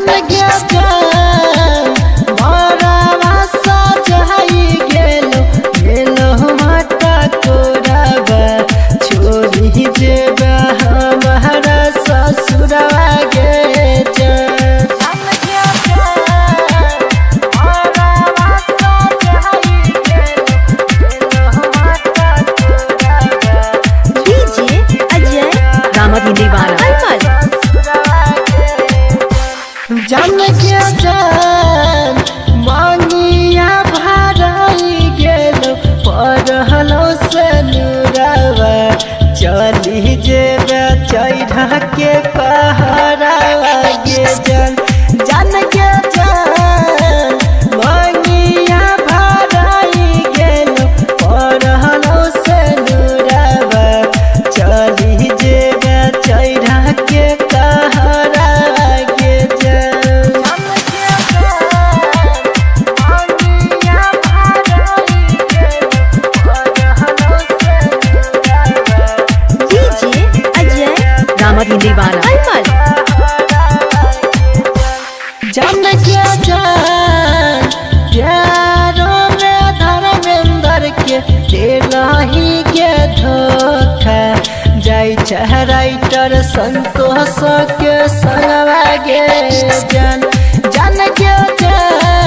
जान के जान मरवा सजाई गेलो गेलो माटा कोराबा छोड़ी जेबा हमारा ससुरवा गे जान के जान मांगिया भराई गेलो पढ़लो से नुरावा चली जेबा चढ़ा के पहरावा गे जान के जान मांगिया भराई गेलो पढ़लो से नुरावा चली जेबा चढ़ा के पहरावा गे जान के जान प्यारों में धर्मेंद्र के दिलाही के धोखा जाई चाहे राइटर संतोष के संगवा गे जान के जान